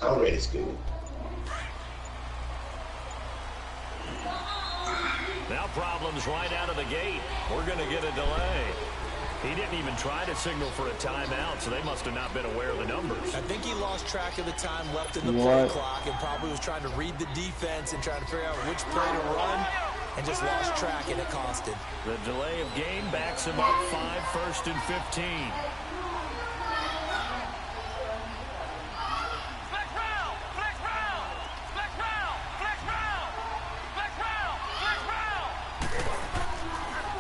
Already good. Now problems right out of the gate. We're going to get a delay. He didn't even try to signal for a timeout, so they must have not been aware of the numbers. I think he lost track of the time left in the play clock and probably was trying to read the defense and trying to figure out which play to run and just lost track, and it cost him. The delay of game backs him up 5, 1st and 15.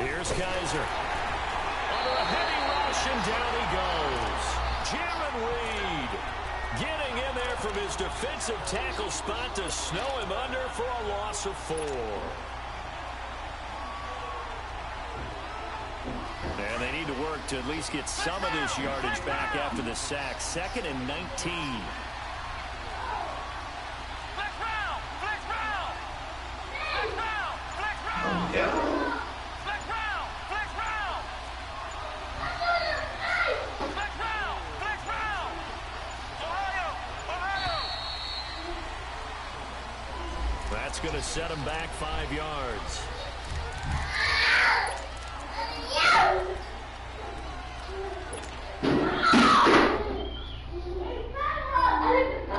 Here's Kaiser. Under a heavy rush, and down he goes. Jaron Reed getting in there from his defensive tackle spot to snow him under for a loss of 4. And they need to work to at least get some of this yardage back after the sack. 2nd and 19. Yeah. That's going to set him back 5 yards.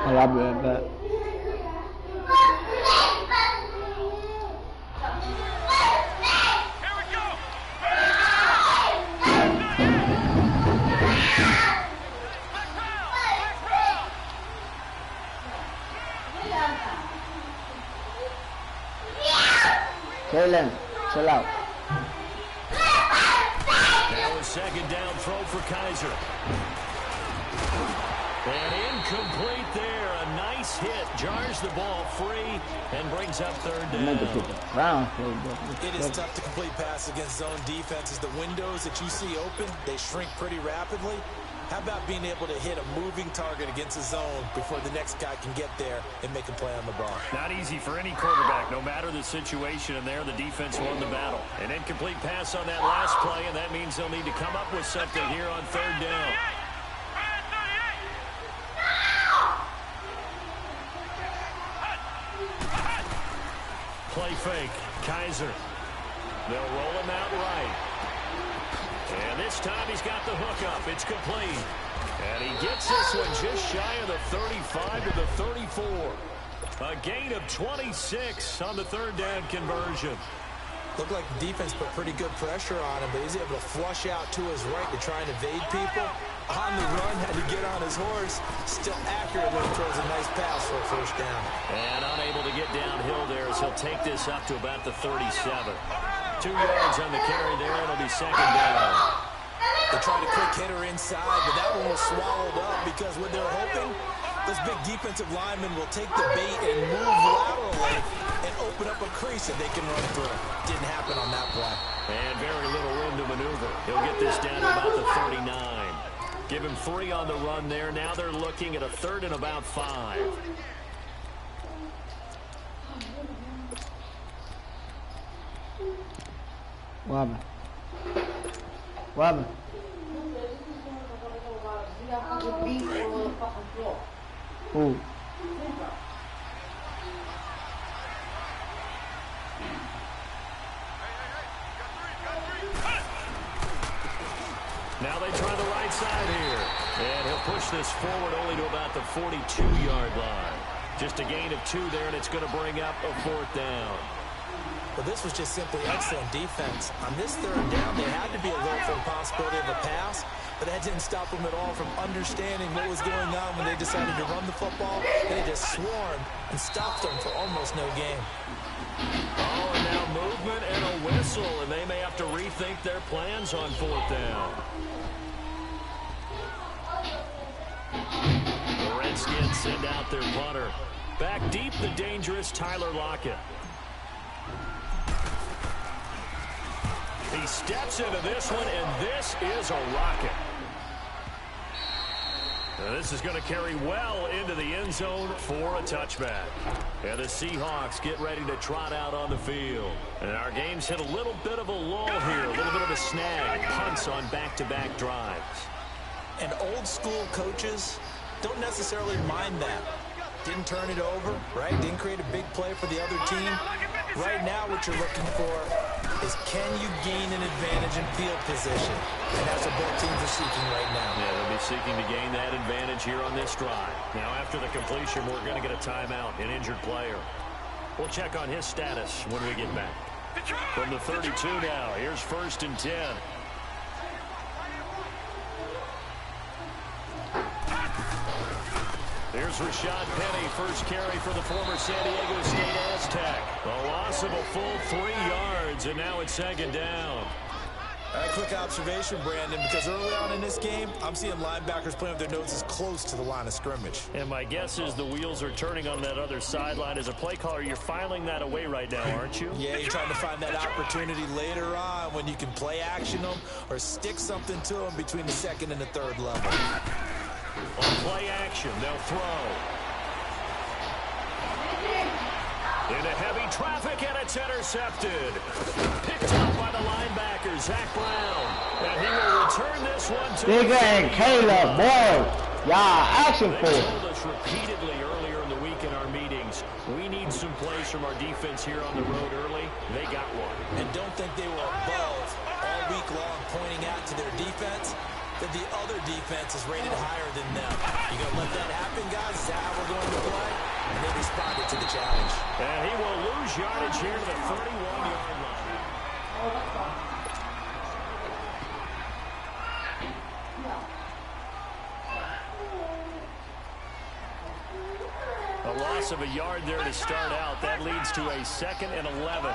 I'll be right back. Kalen, chill out. Now a 2nd down throw for Kaiser. And incomplete there. A nice hit. Jars the ball free and brings up 3rd down. It is tough to complete passes against zone defenses. The windows that you see open, they shrink pretty rapidly. How about being able to hit a moving target against a zone before the next guy can get there and make a play on the ball? Not easy for any quarterback, no matter the situation, and there the defense won the battle. An incomplete pass on that last play, and that means they'll need to come up with something here on 3rd down. Play fake. Kaiser. They'll roll him out right. And this time he's got the hook up. It's complete. And he gets this one just shy of the 35 to the 34. A gain of 26 on the 3rd down conversion. Looked like the defense put pretty good pressure on him, but he's able to flush out to his right to try and evade people. On the run, had to get on his horse. Still accurate when he throws a nice pass for a 1st down. And unable to get downhill there as he'll take this up to about the 37. 2 yards on the carry there. It'll be 2nd down. They tried a quick hitter inside, but that one was swallowed up because what they're hoping, this big defensive lineman will take the bait and move laterally and open up a crease that they can run through. Didn't happen on that play. And very little room to maneuver. He'll get this down to about the 39. Give him 3 on the run there. Now they're looking at a 3rd and about 5. What happened? What happened? Who? Now they try the right side here. And he'll push this forward only to about the 42-yard line. Just a gain of 2 there, and it's going to bring up a 4th down. But this was just simply excellent defense. On this 3rd down, they had to be alert for the possibility of a pass, but that didn't stop them at all from understanding what was going on when they decided to run the football. They just swarmed and stopped them for almost no gain. Oh, and now movement and a whistle, and they may have to rethink their plans on 4th down. The Redskins send out their punter. Back deep, the dangerous Tyler Lockett. He steps into this one, and this is a rocket. Now this is going to carry well into the end zone for a touchback. And the Seahawks get ready to trot out on the field. And our game's hit a little bit of a lull here, a little bit of a snag. Punts on back-to-back drives. And old-school coaches don't necessarily mind that. Didn't turn it over, right? Didn't create a big play for the other team. Right now, what you're looking for is can you gain an advantage in field position? And that's what both teams are seeking right now. Yeah, they'll be seeking to gain that advantage here on this drive. Now, after the completion, we're going to get a timeout, an injured player. We'll check on his status when we get back. From the 32 now, here's 1st and 10. Here's Rashad Penny, first carry for the former San Diego State Aztec. A loss of a full 3 yards, and now it's 2nd down. A quick observation, Brandon, because early on in this game, I'm seeing linebackers playing with their noses close to the line of scrimmage. And my guess is the wheels are turning on that other sideline. As a play caller, you're filing that away right now, aren't you? Yeah, you're trying to find that opportunity later on when you can play action them or stick something to them between the 2nd and the 3rd level. On play action, they'll throw. Into heavy traffic, and it's intercepted. Picked up by the linebacker, Zach Brown. And he will return this one to Bigger and Caleb, boy. Y'all action for They it. told us repeatedly earlier in the week in our meetings, we need some plays from our defense here on the road early. They got one. And don't think they were above all week long pointing out to their defense that the other defense is rated higher than them. You gonna let that happen, guys? Is that how we're going to play? And they responded to the challenge. And he will lose yardage here to the 31-yard line. A loss of a yard there to start out. That leads to a 2nd and 11.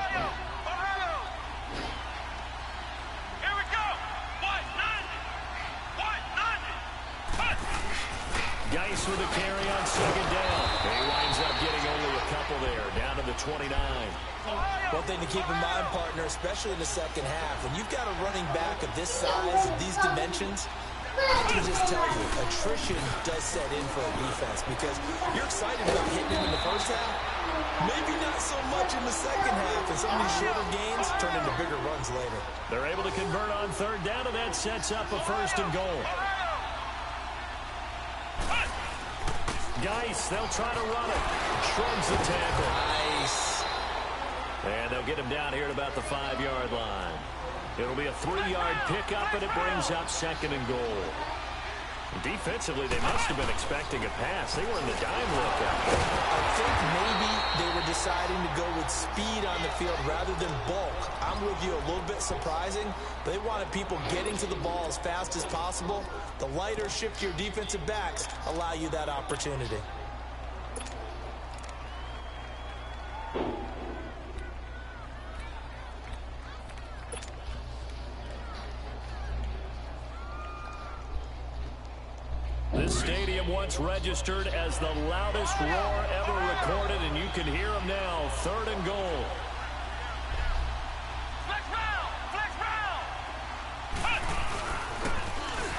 Geis with a carry on 2nd down. And he winds up getting only a couple there, down to the 29. One thing to keep in mind, partner, especially in the 2nd half, when you've got a running back of this size and these dimensions, I can just tell you, attrition does set in for a defense because you're excited about hitting him in the 1st half. Maybe not so much in the 2nd half, and some of these shorter gains turn into bigger runs later. They're able to convert on 3rd down, and that sets up a 1st and goal. Geis, they'll try to run it. Shrugs the tackle. Nice. And they'll get him down here at about the 5-yard line. It'll be a 3-yard pickup, and it brings up 2nd and goal. Defensively, they must have been expecting a pass. They were in the dime look out. I think maybe they were deciding to go with speed on the field rather than bulk. I'm with you, a little bit surprising. They wanted people getting to the ball as fast as possible. The lighter shift your defensive backs allow you that opportunity. This stadium once registered as the loudest roar ever recorded, and you can hear them now. 3rd and goal.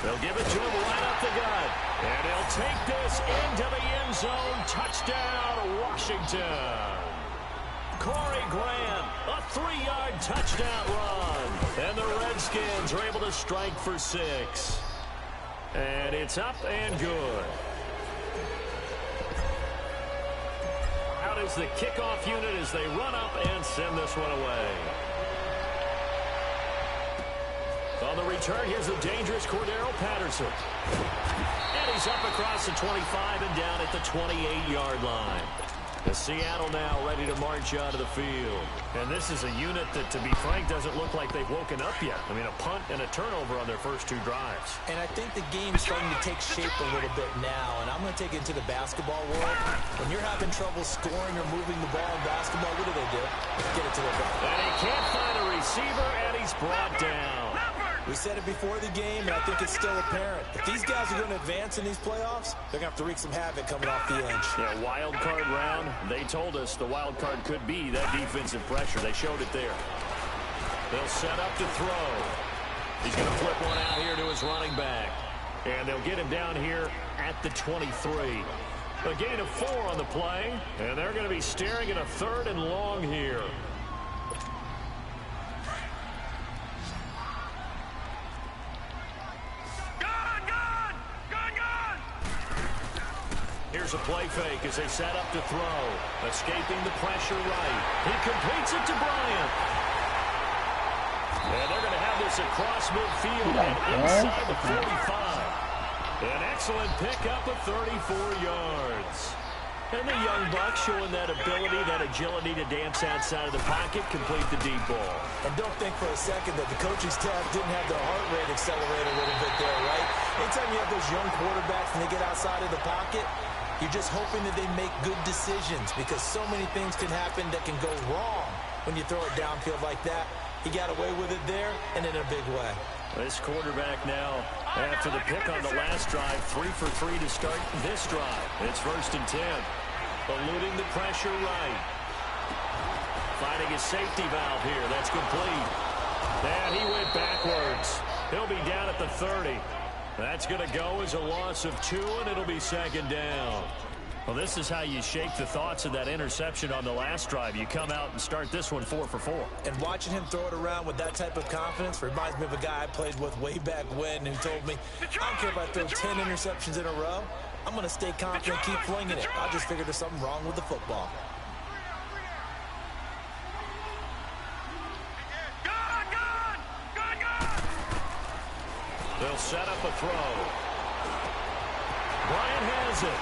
They'll give it to him right up the gut. And he'll take this into the end zone. Touchdown, Washington. Corey Grant, a 3-yard touchdown run. And the Redskins are able to strike for 6. And it's up and good. Out is the kickoff unit as they run up and send this one away. On the return, here's the dangerous Cordero Patterson. And he's up across the 25 and down at the 28-yard line. The Seattle now ready to march out of the field. And this is a unit that, to be frank, doesn't look like they've woken up yet. I mean, a punt and a turnover on their first 2 drives. And I think the game's starting to take shape a little bit now. And I'm going to take it into the basketball world. When you're having trouble scoring or moving the ball in basketball, what do? Get it to the ball. And he can't find a receiver, and he's brought down. We said it before the game, and I think it's still apparent. If these guys are going to advance in these playoffs, they're going to have to wreak some havoc coming off the edge. Yeah, wild card round. They told us the wild card could be that defensive pressure. They showed it there. They'll set up to throw. He's going to flip one out here to his running back. And they'll get him down here at the 23. A gain of 4 on the play. And they're going to be staring at a 3rd and long here. Here's a play fake as they set up to throw. Escaping the pressure right. He completes it to Bryant. And they're going to have this across midfield and inside the 45. An excellent pickup of 34 yards. And the young buck showing that ability, that agility to dance outside of the pocket, complete the deep ball. And don't think for a second that the coaching staff didn't have their heart rate accelerate a little bit there, right? Anytime you have those young quarterbacks and they get outside of the pocket, you're just hoping that they make good decisions because so many things can happen that can go wrong when you throw it downfield like that. He got away with it there and in a big way. This quarterback now, after the pick on the last drive, 3 for 3 to start this drive. It's 1st and 10. Eluding the pressure right. Finding his safety valve here. That's complete. And he went backwards. He'll be down at the 30. That's going to go as a loss of 2, and it'll be 2nd down. Well, this is how you shake the thoughts of that interception on the last drive. You come out and start this one 4 for 4. And watching him throw it around with that type of confidence reminds me of a guy I played with way back when who told me, I don't care if I throw 10 interceptions in a row. I'm going to stay confident, keep flinging it. I just figured there's something wrong with the football. They'll set up a throw. Bryant has it.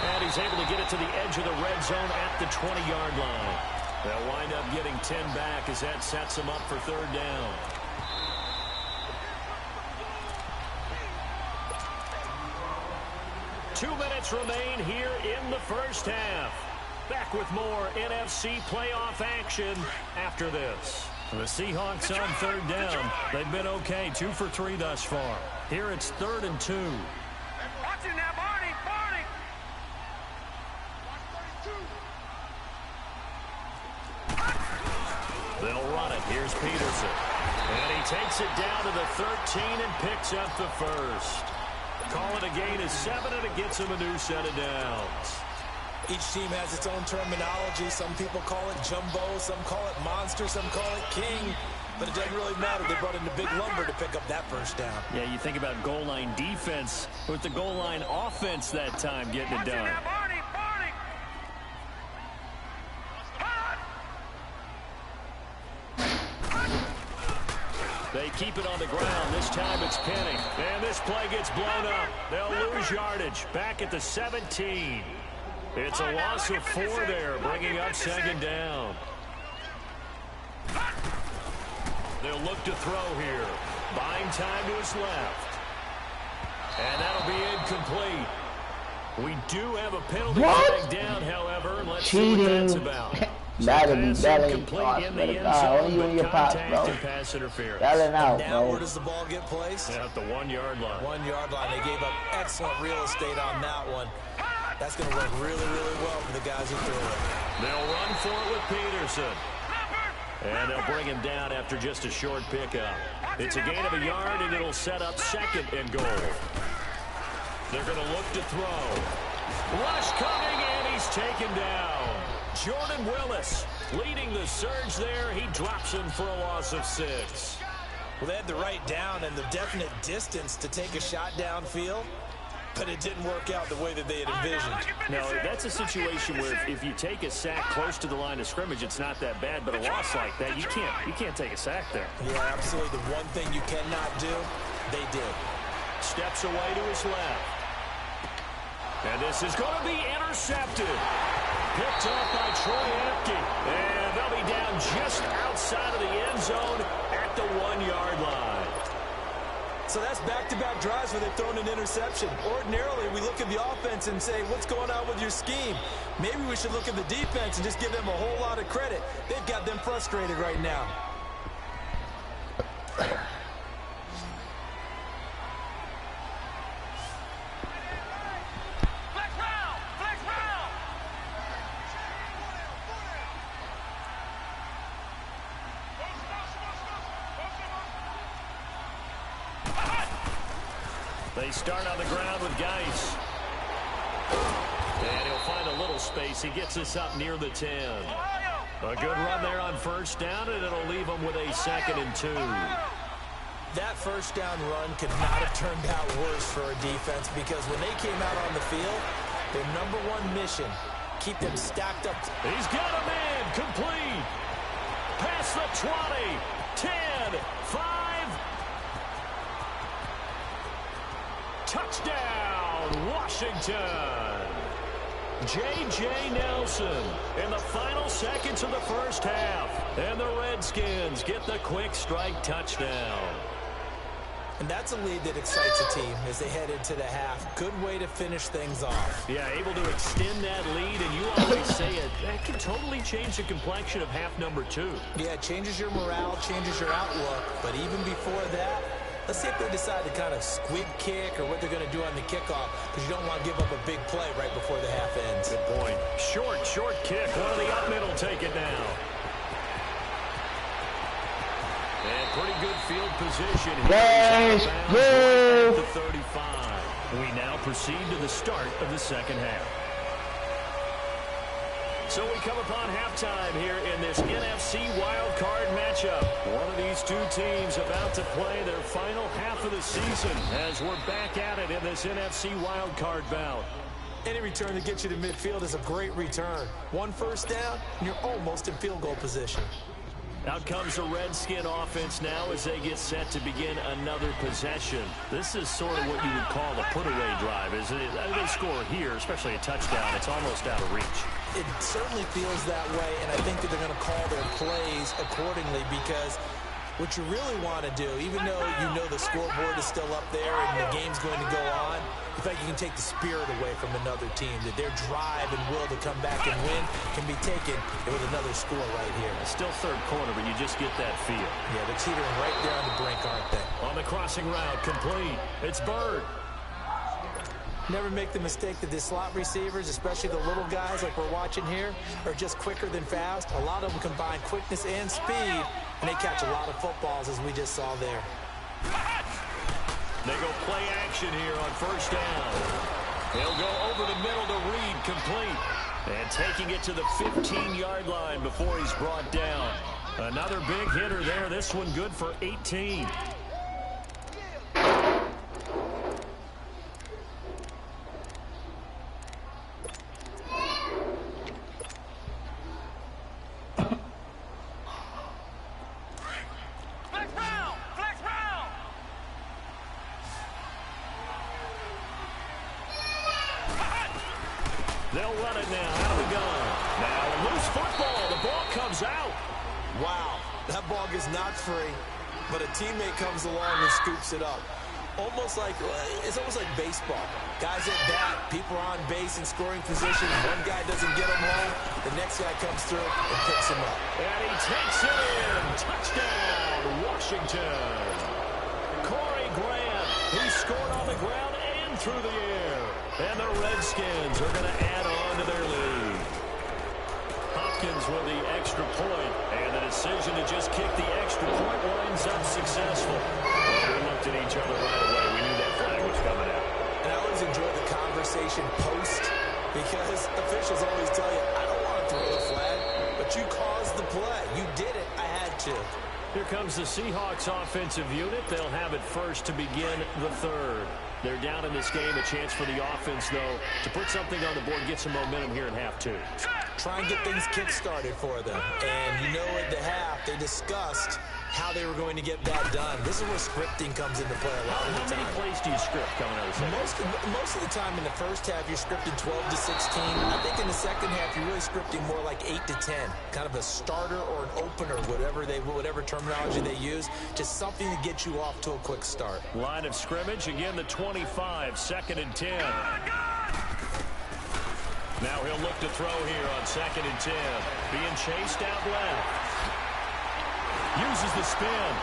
And he's able to get it to the edge of the red zone at the 20-yard line. They'll wind up getting 10 back as that sets them up for 3rd down. Two minutes remain here in the first half. Back with more NFC playoff action after this. The Seahawks on 3rd down. They've been okay, 2 for 3 thus far. Here it's 3rd and 2. Watch it now, Barney. They'll run it. Here's Peterson. And he takes it down to the 13 and picks up the first. Call it a gain of 7, and it gets him a new set of downs. Each team has its own terminology. Some people call it jumbo, some call it monster, some call it king. But it doesn't really matter. They brought in the big lumber to pick up that first down. Yeah, you think about goal line defense with the goal line offense that time getting it done. They keep it on the ground. This time it's Penny. And this play gets blown up. They'll lose yardage. Back at the 17. It's a loss of 4 there, bringing up 2nd down. They'll look to throw here. Buying time to his left. And that'll be incomplete. We do have a penalty flag down, however. Let's see what that's about. Madden, only you and your pops, bro. Yelling out, now where does the ball get placed? At the 1-yard line. 1-yard line. They gave up excellent real estate on that one. That's going to work really, really well for the guys who threw it. They'll run for it with Peterson. And they'll bring him down after just a short pickup. It's a gain of a yard, and it'll set up 2nd and goal. They're going to look to throw. Rush coming, and he's taken down. Jordan Willis leading the surge there. He drops him for a loss of 6. Well, they had the right down and the definite distance to take a shot downfield, but it didn't work out the way that they had envisioned. No, that's a situation where if you take a sack close to the line of scrimmage, it's not that bad, but a loss like that, you can't take a sack there. Yeah, absolutely. The one thing you cannot do, they did. Steps away to his left. And this is going to be intercepted. Picked up by Troy Apke. And they'll be down just outside of the end zone at the 1-yard line. So that's back-to-back drives where they've thrown an interception. Ordinarily, we look at the offense and say, what's going on with your scheme? Maybe we should look at the defense and just give them a whole lot of credit. They've got them frustrated right now. They start on the ground with Geis. And he'll find a little space. He gets us up near the 10. A good run there on 1st down, and it'll leave him with a 2nd and 2. That first down run could not have turned out worse for a defense because when they came out on the field, their number one mission, keep them stacked up. He's got a man complete. Past the 20, 10, 5. Touchdown, Washington. J.J. Nelson in the final seconds of the first half. And the Redskins get the quick strike touchdown. And that's a lead that excites a team as they head into the half. Good way to finish things off. Yeah, able to extend that lead, and you always say it. That can totally change the complexion of half number 2. Yeah, it changes your morale, changes your outlook. But even before that, let's see if they decide to kind of squib kick or what they're going to do on the kickoff, because you don't want to give up a big play right before the half ends. Good point. Short kick. One of the up middle take it now. And pretty good field position here. The 35. We now proceed to the start of the second half. So we come upon halftime here in this NFC wildcard matchup. One of these two teams about to play their final half of the season as we're back at it in this NFC wildcard bout. Any return that gets you to midfield is a great return. One first down, and you're almost in field goal position. Out comes the Redskin offense now as they get set to begin another possession. This is sort of what you would call a put-away drive, isn't it? They score here, especially a touchdown. It's almost out of reach. It certainly feels that way, and I think that they're going to call their plays accordingly because what you really want to do, even though you know the scoreboard is still up there and the game's going to go on, in fact, you can take the spirit away from another team, that their drive and will to come back and win can be taken with another score right here. It's still third quarter, but you just get that feel. Yeah, they're teetering right there on the brink, aren't they? On the crossing route, complete. It's Bird. Never make the mistake that the slot receivers, especially the little guys like we're watching here, are just quicker than fast. A lot of them combine quickness and speed, and they catch a lot of footballs, as we just saw there. They go play action here on first down. They'll go over the middle to Reed, complete. And taking it to the 15-yard line before he's brought down. Another big hitter there. This one good for 18. They'll run it now out of the gun. Now a loose football. The ball comes out. Wow, that ball gets knocked free, but a teammate comes along and scoops it up. It's almost like baseball. Guys at bat, people are on base in scoring position. One guy doesn't get him home. The next guy comes through and picks him up. And he takes it in. Touchdown, Washington. Corey Grant, he scored on the ground and through the air. And the Redskins are going to add on to their lead. Hopkins with the extra point, and the decision to just kick the extra point winds up successful. We looked at each other right away. We knew that flag was coming out. And I always enjoy the conversation post because officials always tell you, I don't want to throw the flag, but you caused the play. You did it. I had to. Here comes the Seahawks offensive unit. They'll have it first to begin the third. They're down in this game. A chance for the offense, though, to put something on the board, get some momentum here in half two. Try and get things kick-started for them. And you know at the half, they discussed how they were going to get that done. This is where scripting comes into play a lot of the time. How many plays do you script coming out of the second? Most of the time in the first half, you're scripting 12 to 16. I think in the second half, you're really scripting more like 8 to 10. Kind of a starter or an opener, whatever terminology they use. Just something to get you off to a quick start. Line of scrimmage, again, the 25, 2nd and 10. Now he'll look to throw here on 2nd and 10. Being chased out left. Uses the spin.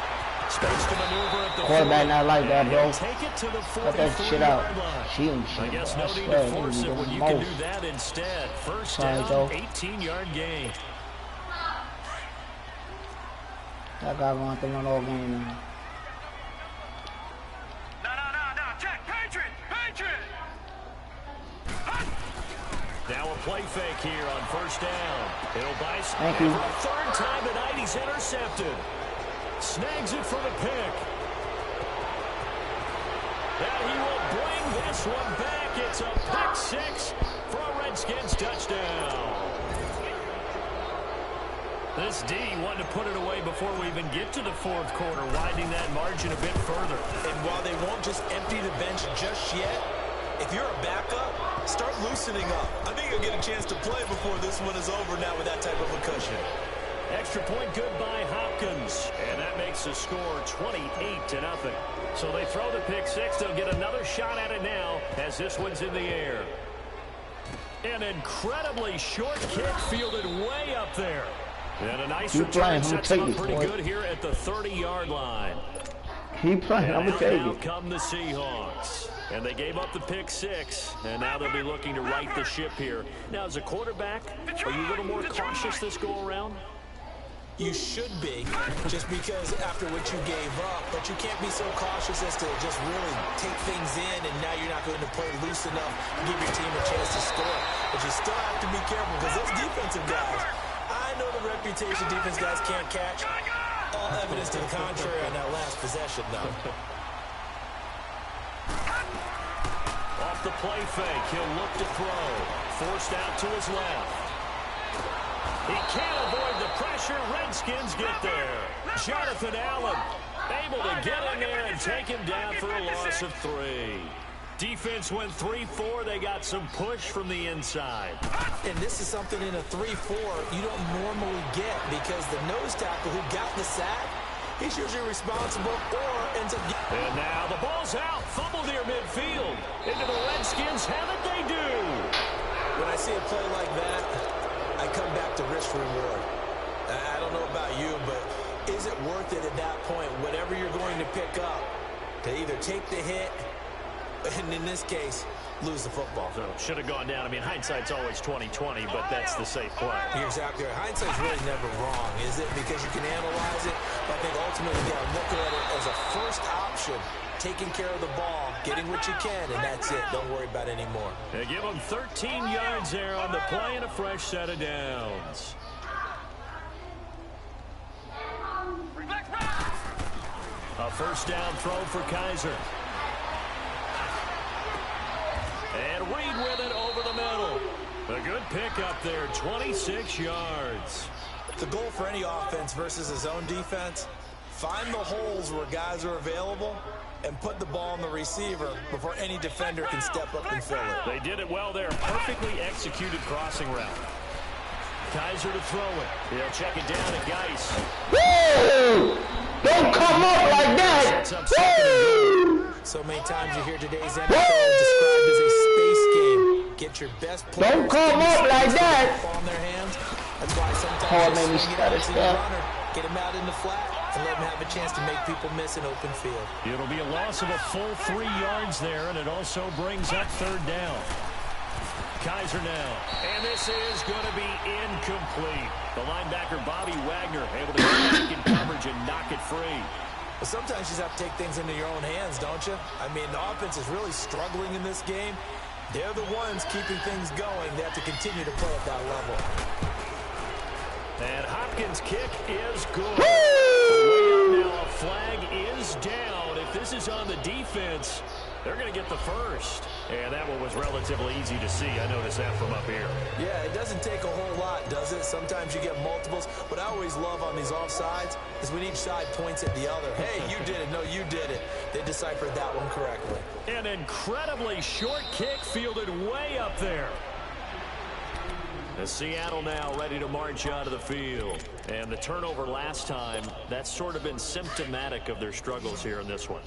Space to maneuver at the quarterback not like that, bro. Take it to the Cut that shit out. I guess no need to force it when you can do that instead. First down, 18-yard gain. That guy going to run all game now. No. Check. Patriot. Now a play fake here on first down. It'll buy. Thank you. For a third time tonight, he's intercepted. Snags it for the pick. And he will bring this one back. It's a pick six for a Redskins touchdown. This D wanted to put it away before we even get to the fourth quarter, widening that margin a bit further. And while they won't just empty the bench just yet, if you're a backup, start loosening up. I think you'll get a chance to play before this one is over now with that type of a cushion. Extra point good by Hopkins, and that makes the score 28-0. So they throw the pick six. They'll get another shot at it now as this one's in the air. An incredibly short kick fielded way up there. And a nice return sets up pretty good here at the 30-yard line. Keep playing. I'm going to take it. Now come the Seahawks. And they gave up the pick six, and now they'll be looking to right the ship here. Now, as a quarterback, are you a little more cautious this go-around? You should be, just because after what you gave up, but you can't be so cautious as to just really take things in, and now you're not going to play loose enough to give your team a chance to score. But you still have to be careful because those defensive guys, I know the reputation defense guys can't catch. All evidence to the contrary on that last possession, though. Off the play fake, he'll look to throw. Forced out to his left. He can't avoid the pressure. Redskins get there. Jonathan Allen able to get in there and take him down for a loss of 3. Defense went 3-4. They got some push from the inside. And this is something in a 3-4 you don't normally get because the nose tackle who got the sack, he's usually responsible or ends up getting... And now the ball's out. Fumble near midfield. Into the Redskins. Have it they do. When I see a play like that, I come back to risk reward. I don't know about you, but is it worth it at that point, whatever you're going to pick up, to either take the hit, and in this case, lose the football? So should have gone down. I mean, hindsight's always 20/20, but that's the safe play. You're exactly right. Hindsight's really never wrong, is it? Because you can analyze it, but I think ultimately you got to look at it as a first option, taking care of the ball, getting what you can, and that's it. Don't worry about it anymore. They give them 13 yards there on the play and a fresh set of downs. A first down throw for Kaiser. And Reed with it over the middle. A good pick up there, 26 yards. The goal for any offense versus his own defense, find the holes where guys are available and put the ball on the receiver before any defender can step up and fill it. They did it well there. Perfectly executed crossing route. Kaiser to throw it. He'll check it down at Geis. Woo! Don't come up like that! Woo! So many times you hear today's NFL described as a space game. Get your best players. Don't come up like that! Ball in their hands. That's why sometimes you swing it out to your runner, get him out in the flat, and let him have a chance to make people miss an open field. It'll be a loss of a full 3 yards there, and it also brings up third down. Kaiser now. And this is going to be incomplete. The linebacker, Bobby Wagner, able to get back in coverage and knock it free. But sometimes you just have to take things into your own hands, don't you? I mean, the offense is really struggling in this game. They're the ones keeping things going. They have to continue to play at that level. And Hopkins' kick is good. Now a flag is down. If this is on the defense, they're going to get the first. And that one was relatively easy to see. I noticed that from up here. Yeah, it doesn't take a whole lot, does it? Sometimes you get multiples. What I always love on these offsides is when each side points at the other. Hey, you did it. No, you did it. They deciphered that one correctly. An incredibly short kick fielded way up there. The Seattle now ready to march out of the field. And the turnover last time, that's sort of been symptomatic of their struggles here in this one.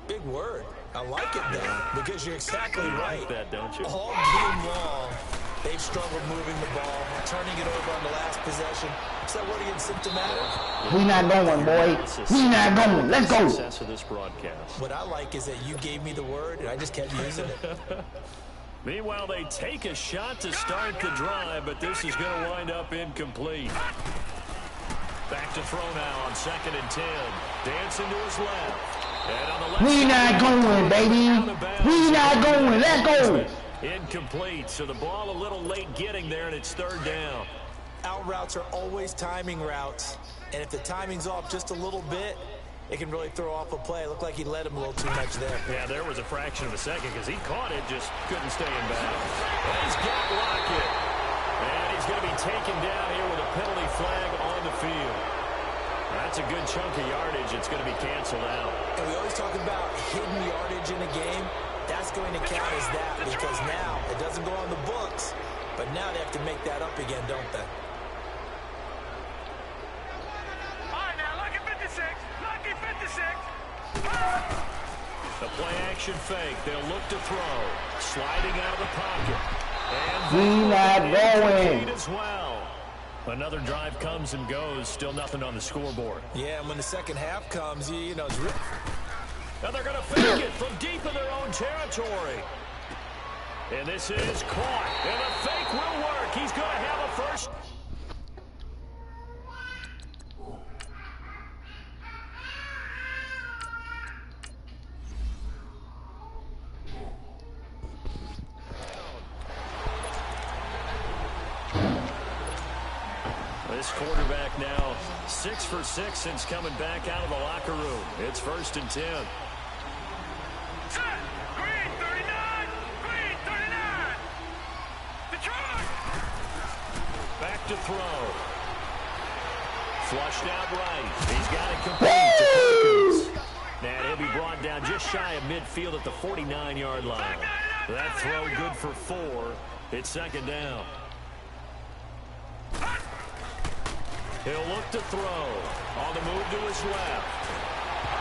Big word. I like it, though, because you're exactly right. You like that, don't you? All game long, they've struggled moving the ball, turning it over on the last possession. So what are you, symptomatic? We not going, boy. We not going. Let's go. Success of this broadcast. What I like is that you gave me the word, and I just kept using it. Meanwhile, they take a shot to start the drive, but this is going to wind up incomplete. Back to throw now on 2nd and 10. Dancing to his left. And on the left we not going, baby. We not going. Let's go. Incomplete, so the ball a little late getting there, and it's third down. Out routes are always timing routes, and if the timing's off just a little bit, it can really throw off a play. It looked like he led him a little too much there. Yeah, there was a fraction of a second because he caught it, just couldn't stay in bounds. And he's got Lockett. And he's going to be taken down here with a penalty flag on the field. That's a good chunk of yardage. It's going to be canceled out. And we always talk about hidden yardage in a game. That's going to count as that because now it doesn't go on the books, but now they have to make that up again, don't they? All right, now, lucky 56. Lucky 56. The play-action fake. They'll look to throw. Sliding out of the pocket. And He's not going. as well. Another drive comes and goes. Still nothing on the scoreboard. Yeah, and when the second half comes, you know, it's real. Now they're going to fake it from deep in their own territory. And this is caught. And the fake will work. He's going to have a first. This quarterback now 6 for 6 since coming back out of the locker room. It's 1st and 10. Set. Green 39. Green 39. Detroit. Back to throw. Flushed out right. He's got it complete to Perkins. And he'll be brought down just shy of midfield at the 49-yard line. That throw good for 4. It's 2nd down. He'll look to throw. On the move to his left.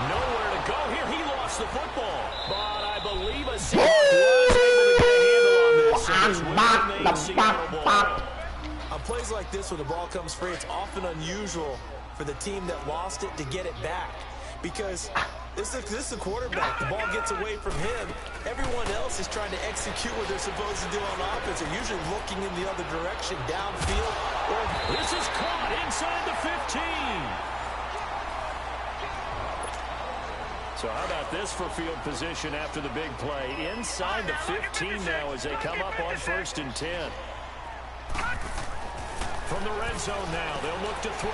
Nowhere to go here. He lost the football. But I believe a Seahawks was able to get a handle on this. On plays like this, when the ball comes free, it's often unusual for the team that lost it to get it back. Because this is a quarterback. The ball gets away from him. Everyone else is trying to execute what they're supposed to do on offense. They're usually looking in the other direction, downfield. This is caught inside the 15. So how about this for field position after the big play? Inside the 15 now as they come up on 1st and 10. From the red zone now, they'll look to throw.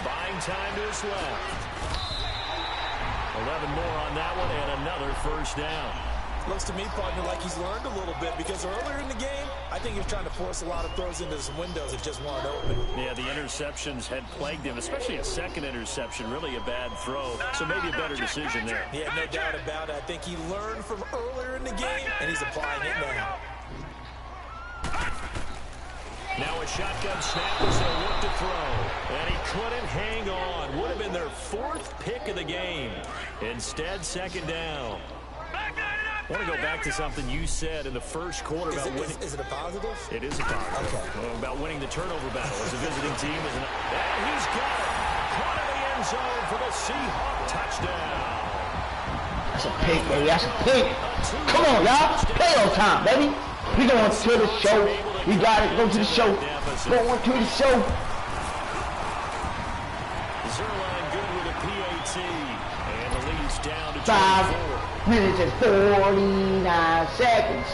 Buying time to his left. 11 more on that one and another 1st down. Looks to me, partner, like he's learned a little bit because earlier in the game, I think he was trying to force a lot of throws into some windows that just weren't open. Yeah, the interceptions had plagued him, especially a second interception, really a bad throw. So maybe a better decision there. Yeah, no doubt about it. I think he learned from earlier in the game, and he's applying it now. Now a shotgun snap as they'll look to throw. And he couldn't hang on. Would have been their 4th pick of the game. Instead, 2nd down. I want to go back to something you said in the first quarter about winning. Is it a positive? It is a positive. Okay. About winning the turnover battle as a visiting team. And he's got it. Caught in the end zone for the Seahawk touchdown. That's a pick, baby. That's a pick. Come on, y'all. Playoff time, baby. We going to the show. We got it. Go to the show. Going to the show. Zerline good with a PAT. And the lead's down to 5 minutes and 49 seconds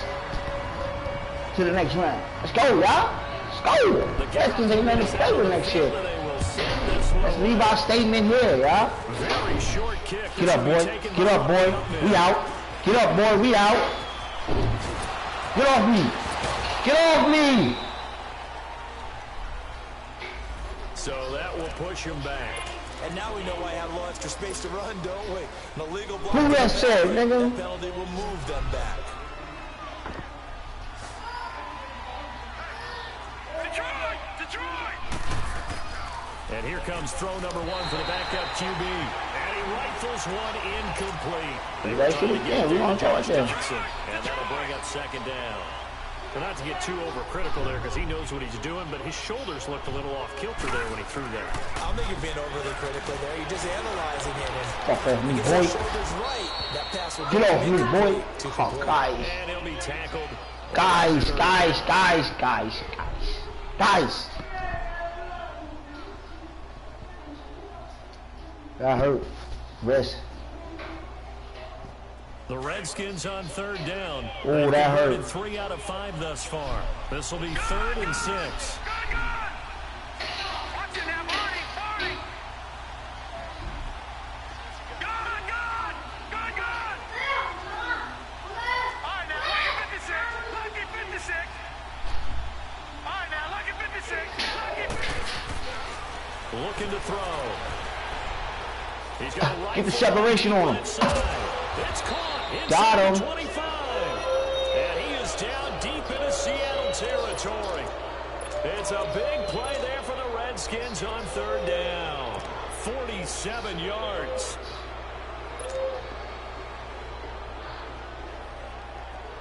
to the next round. Let's go, y'all. Let's go. Redskins ain't nothing to play with next year. That's Levi's statement here, y'all. Very short kick. Get up, boy. Get up, boy. We out. Get up, boy. We out. Get off me. Get off me. So that will push him back. And now we know why I have a little extra space to run, don't we? An illegal block. Who that said, nigga? The penalty will move them back. Detroit! And here comes throw number 1 for the backup QB. And he rifles one incomplete. They were trying to get we want to try And that'll bring up 2nd down. Well, not to get too overcritical there because he knows what he's doing, but his shoulders looked a little off kilter there when he threw that. I don't think you're being overly critical there. You're just analyzing it. Off of me, boy. Shoulders right. That pass will Get off me, boy. Oh, guys. And he'll be tackled. Guys. That hurt. Rest. The Redskins on 3rd down. Oh, that hurt. 3 out of 5 thus far. This will be 3rd and 6. throw. He's got a right. Get the separation on him. It's caught. Got him. 25. And he is down deep into Seattle territory. It's a big play there for the Redskins on third down. 47 yards.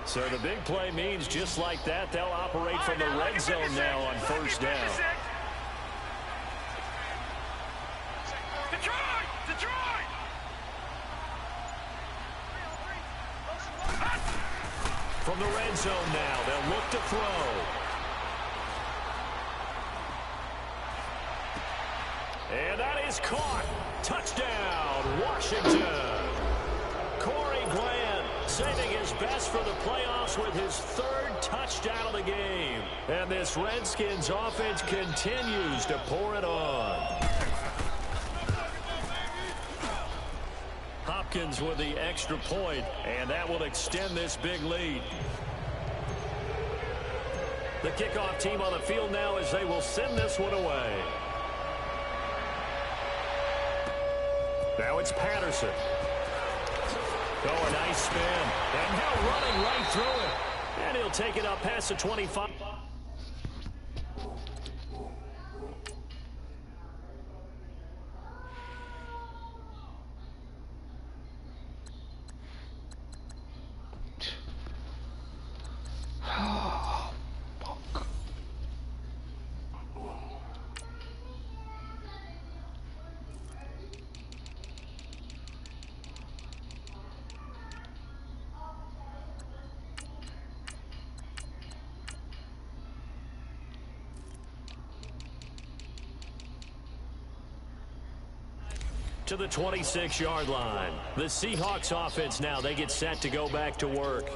So the big play means just like that, they'll operate from the red zone now on first down. Detroit! From the red zone now, they'll look to throw. And that is caught. Touchdown, Washington. Corey Glenn saving his best for the playoffs with his third touchdown of the game. And this Redskins offense continues to pour it on. Hopkins with the extra point, and that will extend this big lead. The kickoff team on the field now as they will send this one away. Now it's Patterson. Oh, a nice spin. And now running right through it. And he'll take it up past the 25. To the 26-yard line. The Seahawks offense now, they get set to go back to work.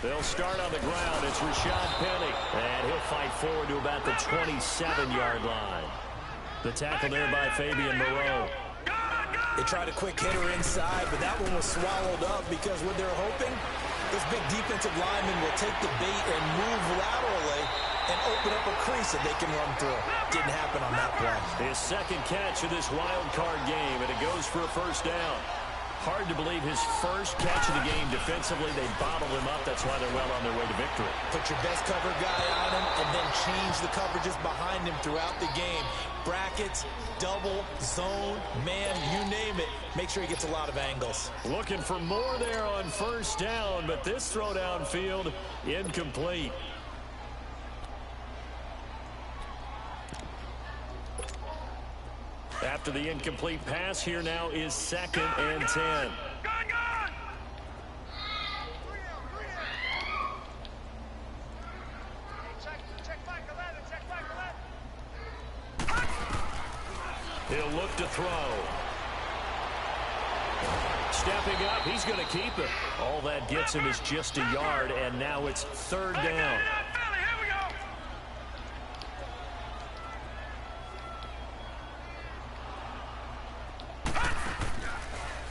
They'll start on the ground. It's Rashad Penny. And he'll fight forward to about the 27-yard line. The tackle there by Fabian Moreau. They tried a quick hitter inside, but that one was swallowed up because what they're hoping, this big defensive lineman will take the bait and move laterally and open up a crease that they can run through. Didn't happen on that play. His second catch of this wild card game, and it goes for a first down. Hard to believe his first catch of the game defensively. They bottled him up. That's why they're well on their way to victory. Put your best cover guy on him and then change the coverages behind him throughout the game. Brackets, double, zone, man, you name it. Make sure he gets a lot of angles. Looking for more there on first down, but this throw downfield incomplete. After the incomplete pass, here now is 2nd and 10. He'll look to throw. Stepping up, he's going to keep it. All that gets him is just a yard, and now it's 3rd down.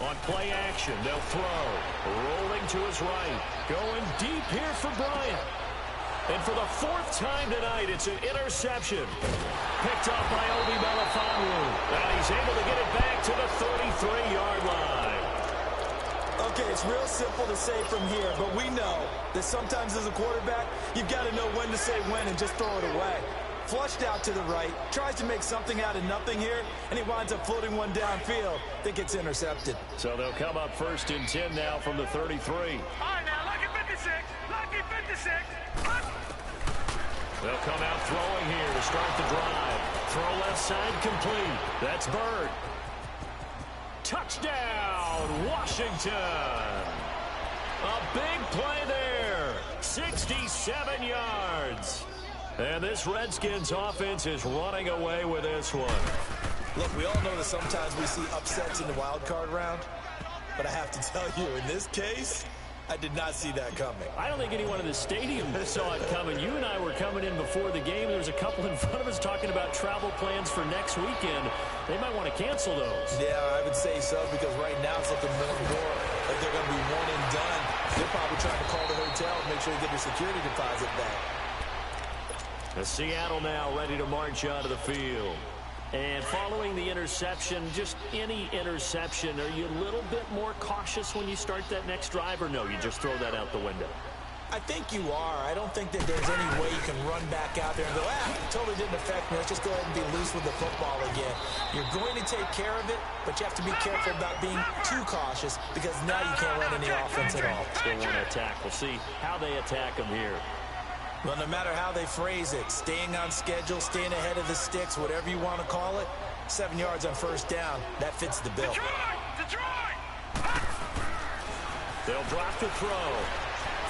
On play action, they'll throw. Rolling to his right. Going deep here for Bryant. And for the 4th time tonight, it's an interception. Picked up by Obi Melifonwu. And he's able to get it back to the 33-yard line. Okay, it's real simple to say from here, but we know that sometimes as a quarterback, you've got to know when to say when and just throw it away. Flushed out to the right, tries to make something out of nothing here, and he winds up floating one downfield that gets intercepted. So they'll come up 1st and 10 now from the 33. All right, now, lucky 56. Lucky 56. They'll come out throwing here to start the drive. Throw left side complete. That's Bird. Touchdown, Washington. A big play there. 67 yards. And this Redskins offense is running away with this one. Look, we all know that sometimes we see upsets in the wild card round. But I have to tell you, in this case, I did not see that coming. I don't think anyone in the stadium saw it coming. You and I were coming in before the game. There was a couple in front of us talking about travel plans for next weekend. They might want to cancel those. Yeah, I would say so, because right now it's looking more and more like they're going to be one and done. They're probably trying to call the hotel and make sure they get their security deposit back. The Seattle now ready to march onto the field. And following the interception, just any interception, are you a little bit more cautious when you start that next drive, or no, you just throw that out the window? I think you are. I don't think that there's any way you can run back out there and go, it totally didn't affect me. Let's just go ahead and be loose with the football again. You're going to take care of it, but you have to be careful about being too cautious, because now you can't run any offense at all. Still want to attack. We'll see how they attack them here. Well, no matter how they phrase it, staying on schedule, staying ahead of the sticks, whatever you want to call it, 7 yards on first down, that fits the bill. Detroit! They'll drop to throw.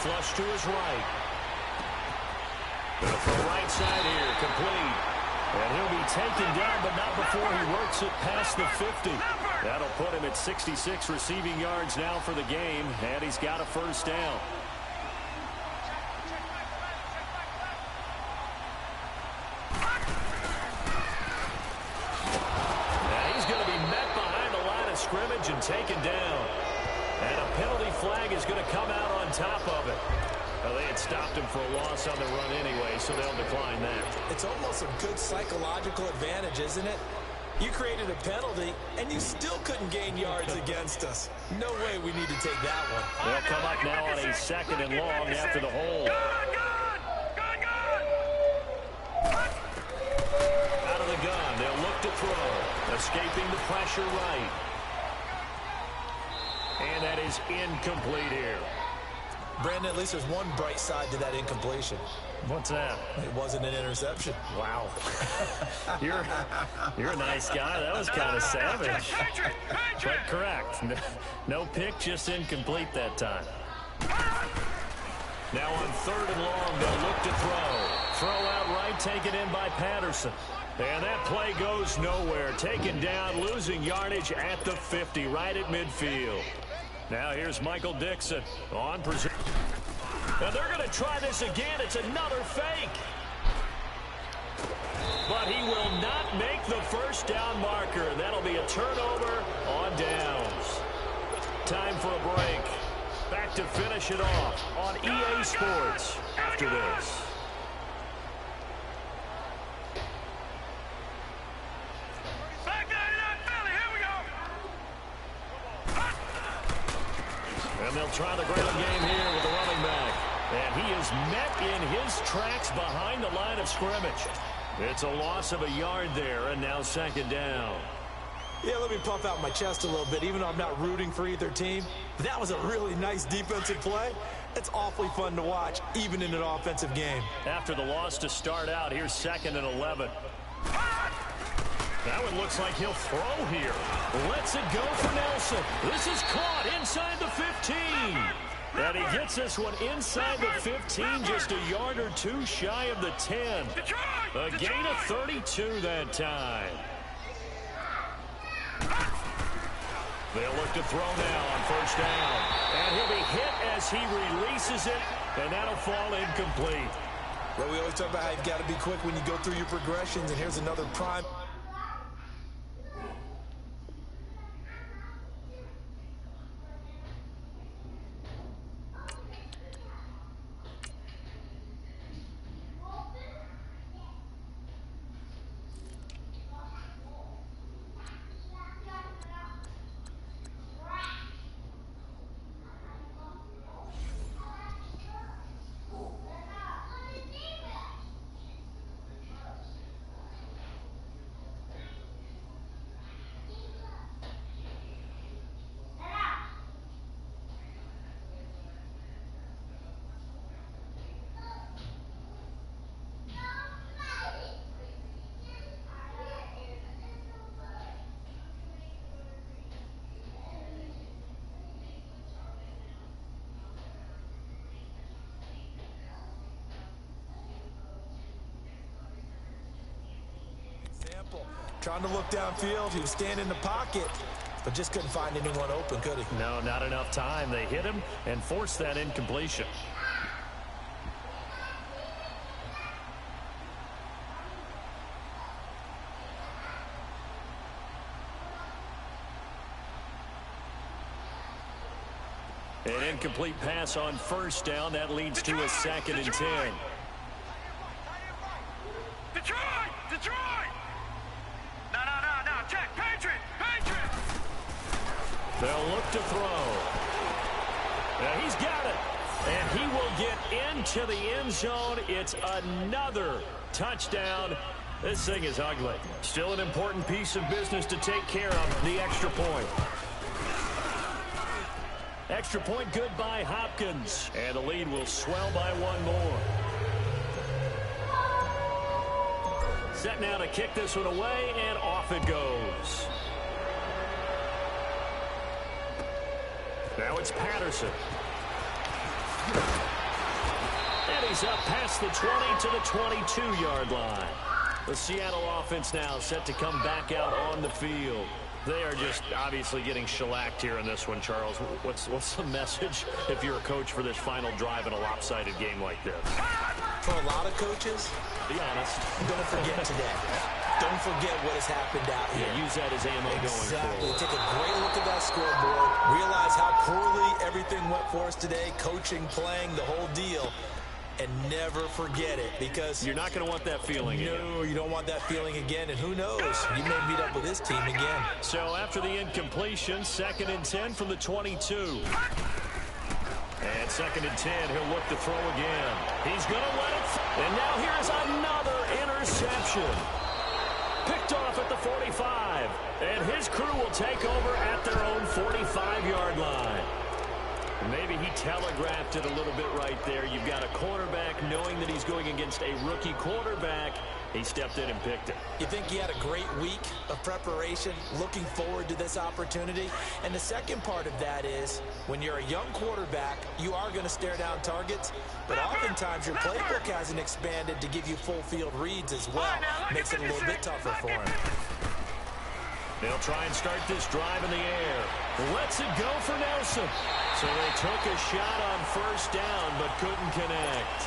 Flush to his right. They'll throw right side here, complete. And he'll be taken down, but not before he works it past the 50. That'll put him at 66 receiving yards now for the game, and he's got a first down. Scrimmage and taken down. And a penalty flag is going to come out on top of it. Well, they had stopped him for a loss on the run anyway, so they'll decline that. It's almost a good psychological advantage, isn't it? You created a penalty, and you still couldn't gain yards against us. No way we need to take that one. They'll come up now on a second and long after the hold. Out of the gun, they'll look to throw. Escaping the pressure right. And that is incomplete here. Brandon, at least there's one bright side to that incompletion. What's that? It wasn't an interception. Wow. You're a nice guy. That was kind of savage. But correct. No pick, just incomplete that time. Now on third and long, they'll look to throw. Throw out right, taken in by Patterson. And that play goes nowhere. Taken down, losing yardage at the 50, right at midfield. Now here's Michael Dixon on pursuit. Now they're going to try this again. It's another fake. But he will not make the first down marker. That'll be a turnover on downs. Time for a break. Back to finish it off on EA Sports after this. And they'll try the ground game here with the running back. And he is met in his tracks behind the line of scrimmage. It's a loss of a yard there, and now second down. Yeah, let me puff out my chest a little bit, even though I'm not rooting for either team. That was a really nice defensive play. It's awfully fun to watch, even in an offensive game. After the loss to start out, here's 2nd and 11. That one looks like he'll throw here. Lets it go for Nelson. This is caught inside the 15. And he gets this one inside the 15, just a yard or two shy of the 10. A gain of 32 that time. They'll look to throw now on first down. And he'll be hit as he releases it, and that'll fall incomplete. Well, we always talk about how you've got to be quick when you go through your progressions, and here's another prime. Trying to look downfield. He was standing in the pocket. but just couldn't find anyone open, could he? No, not enough time. They hit him and forced that incompletion. An incomplete pass on first down. That leads to a 2nd and 10. Detroit! Detroit! No. Check. Patriot! They'll look to throw. Now he's got it. And he will get into the end zone. It's another touchdown. This thing is ugly. Still an important piece of business to take care of, the extra point. Extra point good by Hopkins. And the lead will swell by 1 more. Set now to kick this one away, and off it goes. Now it's Patterson. And he's up past the 20 to the 22-yard line. The Seattle offense now set to come back out on the field. They are just obviously getting shellacked here in this one, Charles. What's the message if you're a coach for this final drive in a lopsided game like this? For a lot of coaches, be honest, I'm going to forget today. Don't forget what has happened out here. Yeah, use that as ammo going forward. Take a great look at that scoreboard. Realize how poorly everything went for us today. Coaching, playing, the whole deal. And never forget it, because you're not going to want that feeling again. No, you don't want that feeling again, and who knows? You may meet up with this team again. So after the incompletion, 2nd and 10 from the 22. And 2nd and 10, he'll look to throw again. He's going to let it. And now here's another interception. Picked off at the 45. And his crew will take over at their own 45-yard line. Maybe he telegraphed it a little bit right there. You've got a quarterback knowing that he's going against a rookie quarterback. He stepped in and picked it. You think he had a great week of preparation, looking forward to this opportunity? And the second part of that is, when you're a young quarterback, you are going to stare down targets, but oftentimes your playbook hasn't expanded to give you full field reads as well. Makes it a little bit tougher for him. They'll try and start this drive in the air. Lets it go for Nelson. So they took a shot on first down, but couldn't connect.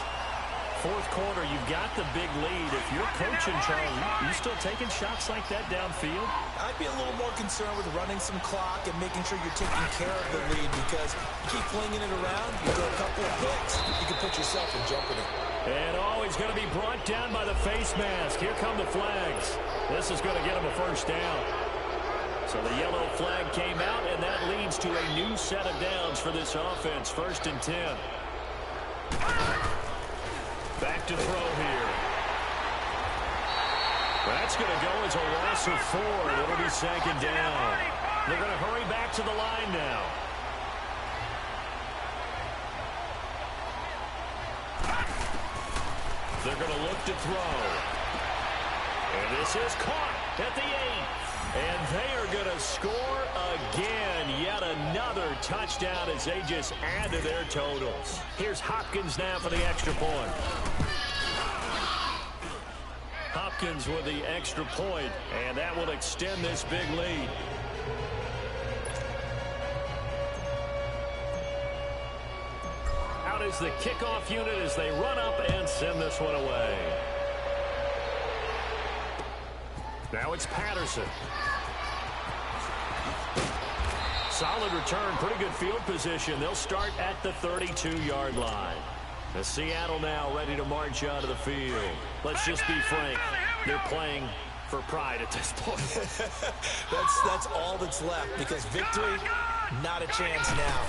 Fourth quarter, you've got the big lead. If you're coaching, Charlie, you still taking shots like that downfield? I'd be a little more concerned with running some clock and making sure you're taking care of the lead, because you keep flinging it around, you throw a couple of picks, you can put yourself in jeopardy. And he's going to be brought down by the face mask. Here come the flags. This is going to get him a first down. So the yellow flag came out, and that leads to a new set of downs for this offense. 1st and 10. Back to throw here. That's going to go as a loss of 4, and it'll be 2nd down. They're going to hurry back to the line now. They're going to look to throw. And this is caught at the 8. And they are going to score again. Yet another touchdown as they just add to their totals. Here's Hopkins now for the extra point. Hopkins with the extra point, and that will extend this big lead. Out is the kickoff unit as they run up and send this one away. Now it's Patterson. Solid return, pretty good field position. They'll start at the 32-yard line. The Seattle now ready to march out of the field. Let's just be frank, they're playing for pride at this point. That's all that's left, because victory, not a chance now.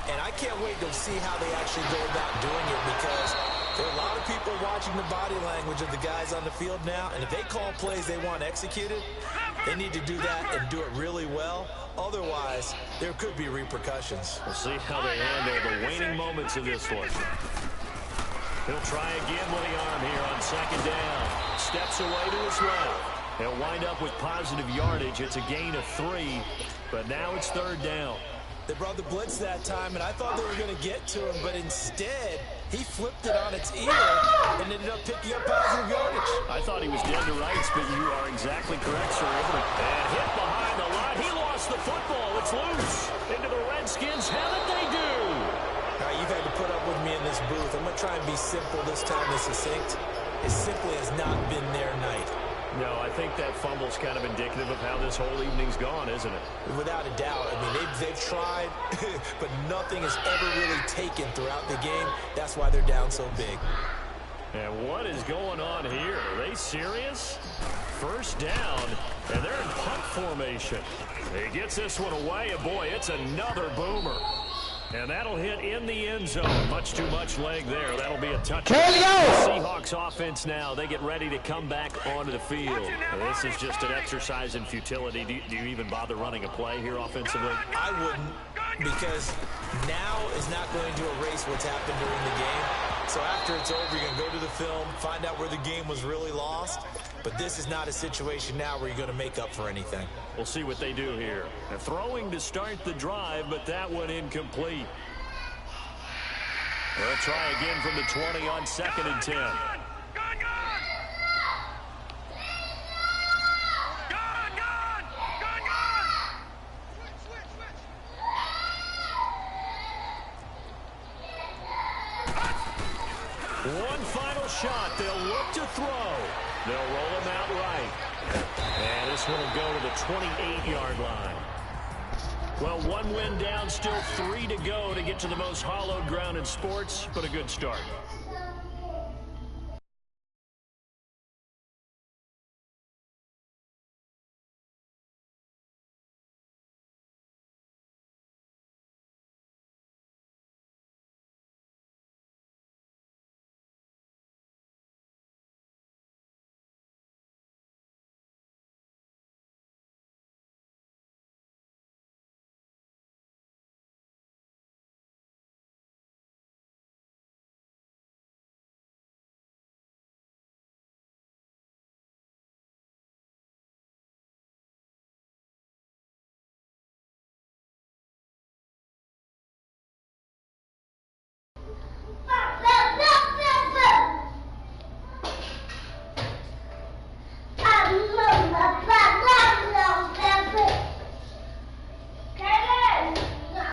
And I can't wait to see how they actually go about doing it, because there are a lot of people watching the body language of the guys on the field now, and if they call plays they want executed, they need to do that and do it really well. Otherwise, there could be repercussions. We'll see how they handle the waning moments of this one. He'll try again with the arm here on 2nd down. Steps away to his left. He'll wind up with positive yardage. It's a gain of 3, but now it's 3rd down. They brought the blitz that time, and I thought they were going to get to him, but instead, he flipped it on its ear and ended up picking up positive yardage. I thought he was dead to rights, but you are exactly correct, sir. And hit behind the line. He lost the football. It's loose. Into the Redskins. Have it they do. You've had to put up with me in this booth. I'm going to try and be simple this time and succinct. It simply has not been their night. No, I think that fumble's kind of indicative of how this whole evening's gone, isn't it? Without a doubt. I mean, they've tried, but nothing has ever really taken throughout the game. That's why they're down so big. And what is going on here? Are they serious? First down, and they're in punt formation. He gets this one away, and boy, it's another boomer. And that'll hit in the end zone. Much too much leg there. That'll be a touchdown. Seahawks offense now. They get ready to come back onto the field. This is just an exercise in futility. Do you even bother running a play here offensively? I wouldn't, because now is not going to erase what's happened during the game. So after it's over, you're going to go to the film, find out where the game was really lost. But this is not a situation now where you're going to make up for anything. We'll see what they do here. They're throwing to start the drive, but that one incomplete. They'll try again from the 20 on 2nd and 10. One final shot. They'll look to throw. They'll roll him out right. And this one will go to the 28-yard line. Well, one win down, still 3 to go to get to the most hallowed ground in sports, but a good start.